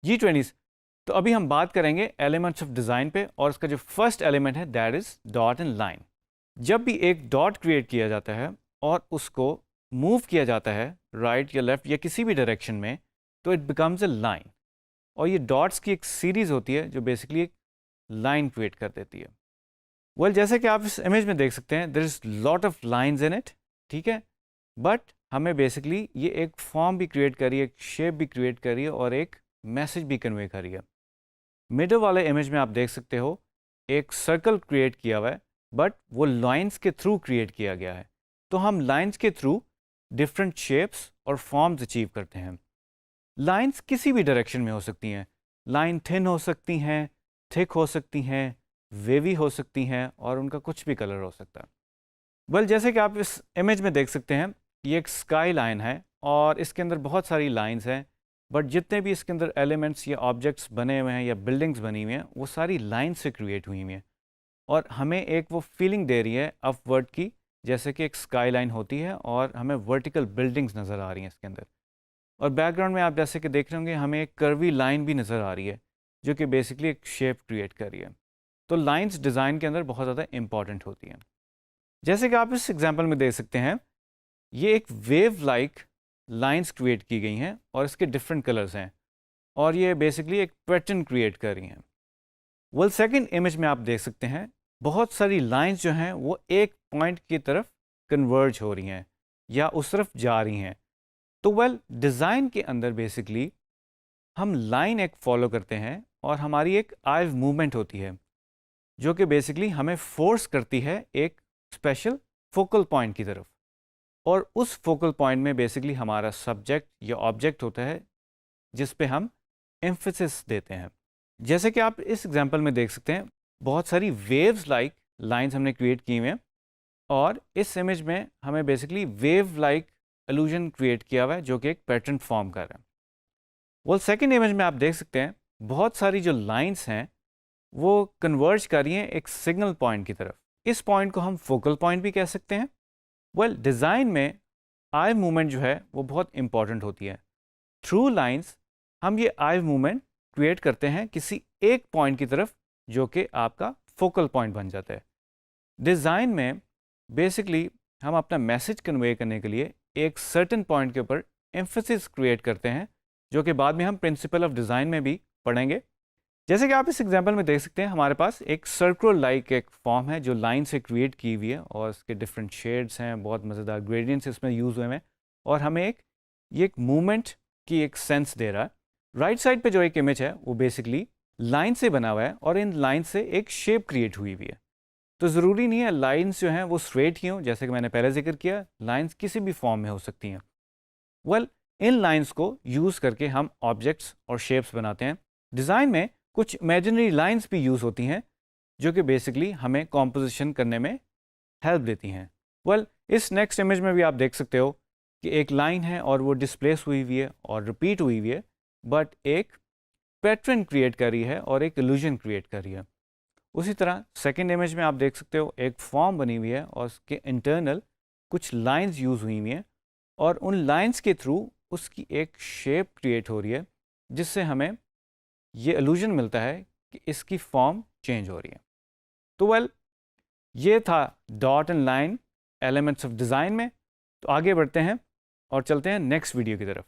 G20s। तो अभी हम बात करेंगे एलिमेंट्स ऑफ डिज़ाइन पे, और इसका जो फर्स्ट एलिमेंट है that is dot and line. जब भी एक डॉट क्रिएट किया जाता है और उसको मूव किया जाता है राइट या लेफ्ट या किसी भी डायरेक्शन में, तो इट बिकम्स अ लाइन। और ये डॉट्स की एक सीरीज़ होती है जो बेसिकली एक लाइन क्रिएट कर देती है। जैसे कि आप इस इमेज में देख सकते हैं, there is lot of lines in it, ठीक है। बट हमें बेसिकली ये एक फॉर्म भी क्रिएट करी है, एक शेप भी क्रिएट करी है और एक मैसेज भी कन्वे करी है। मिडल वाले इमेज में आप देख सकते हो एक सर्कल क्रिएट किया हुआ है, बट वो लाइंस के थ्रू क्रिएट किया गया है। तो हम लाइंस के थ्रू डिफरेंट शेप्स और फॉर्म्स अचीव करते हैं। लाइंस किसी भी डायरेक्शन में हो सकती हैं। लाइन थिन हो सकती हैं, थिक हो सकती हैं, वेवी हो सकती हैं, और उनका कुछ भी कलर हो सकता है। जैसे कि आप इस इमेज में देख सकते हैं, ये एक स्काई लाइन है और इसके अंदर बहुत सारी लाइंस हैं, बट जितने भी इसके अंदर एलिमेंट्स या ऑब्जेक्ट्स बने हुए हैं या बिल्डिंग्स बनी हुई हैं, वो सारी लाइन से क्रिएट हुई हुई हैं और हमें एक वो फीलिंग दे रही है अपवर्ड की, जैसे कि एक स्काई लाइन होती है और हमें वर्टिकल बिल्डिंग्स नज़र आ रही हैं इसके अंदर। और बैकग्राउंड में आप जैसे कि देख रहे होंगे, हमें एक कर्वी लाइन भी नज़र आ रही है जो कि बेसिकली एक शेप क्रिएट कर रही है। तो लाइंस डिज़ाइन के अंदर बहुत ज़्यादा इंपॉर्टेंट होती हैं। जैसे कि आप इस एग्जांपल में देख सकते हैं, ये एक वेव लाइक लाइंस क्रिएट की गई हैं और इसके डिफरेंट कलर्स हैं और ये बेसिकली एक पैटर्न क्रिएट कर रही हैं। सेकंड इमेज में आप देख सकते हैं, बहुत सारी लाइंस जो हैं वो एक पॉइंट की तरफ कन्वर्ज हो रही हैं या उस तरफ जा रही हैं। तो डिज़ाइन के अंदर बेसिकली हम लाइन एक फॉलो करते हैं और हमारी एक आई मूवमेंट होती है जो कि बेसिकली हमें फोर्स करती है एक स्पेशल फोकल पॉइंट की तरफ, और उस फोकल पॉइंट में बेसिकली हमारा सब्जेक्ट या ऑब्जेक्ट होता है जिस पे हम एम्फेसिस देते हैं। जैसे कि आप इस एग्जांपल में देख सकते हैं, बहुत सारी वेव्स लाइक लाइंस हमने क्रिएट की हुई हैं और इस इमेज में हमें basically wave like illusion create किया हुआ है जो कि एक पैटर्न फॉर्म कर रहा है। सेकेंड इमेज में आप देख सकते हैं, बहुत सारी जो लाइंस हैं वो कन्वर्ज कर रही हैं एक सिग्नल पॉइंट की तरफ। इस पॉइंट को हम फोकल पॉइंट भी कह सकते हैं। डिज़ाइन में आई मूवमेंट जो है वो बहुत इंपॉर्टेंट होती है। थ्रू लाइंस हम ये आई मूवमेंट क्रिएट करते हैं किसी एक पॉइंट की तरफ जो कि आपका फोकल पॉइंट बन जाता है। डिज़ाइन में बेसिकली हम अपना मैसेज कन्वे करने के लिए एक सर्टेन पॉइंट के ऊपर एम्फेसिस क्रिएट करते हैं, जो कि बाद में हम प्रिंसिपल ऑफ डिज़ाइन में भी पढ़ेंगे। जैसे कि आप इस एग्जांपल में देख सकते हैं, हमारे पास एक सर्कुलर लाइक एक फॉर्म है जो लाइन से क्रिएट की हुई है और इसके डिफरेंट शेड्स हैं, बहुत मज़ेदार ग्रेडियंट्स इसमें यूज़ हुए हैं और हमें ये एक मूवमेंट की एक सेंस दे रहा है। राइट साइड पे जो एक इमेज है वो बेसिकली लाइन से बना हुआ है और इन लाइन से एक शेप क्रिएट हुई हुई है। तो ज़रूरी नहीं है लाइन्स जो हैं वो स्ट्रेट ही हों, जैसे कि मैंने पहले जिक्र किया, लाइन्स किसी भी फॉर्म में हो सकती हैं। इन लाइन्स को यूज़ करके हम ऑब्जेक्ट्स और शेप्स बनाते हैं। डिज़ाइन में कुछ इमेजिनरी लाइंस भी यूज़ होती हैं जो कि बेसिकली हमें कॉम्पोजिशन करने में हेल्प देती हैं। इस नेक्स्ट इमेज में भी आप देख सकते हो कि एक लाइन है और वो डिस्प्लेस हुई हुई है और रिपीट हुई हुई है, बट एक पैटर्न क्रिएट कर रही है और एक इल्यूजन क्रिएट कर रही है। उसी तरह सेकेंड इमेज में आप देख सकते हो एक फॉर्म बनी हुई है और उसके इंटरनल कुछ लाइंस यूज़ हुई हुई हैं और उन लाइंस के थ्रू उसकी एक शेप क्रिएट हो रही है जिससे हमें ये इल्यूजन मिलता है कि इसकी फॉर्म चेंज हो रही है। तो ये था dot and line elements of design में। तो आगे बढ़ते हैं और चलते हैं नेक्स्ट वीडियो की तरफ।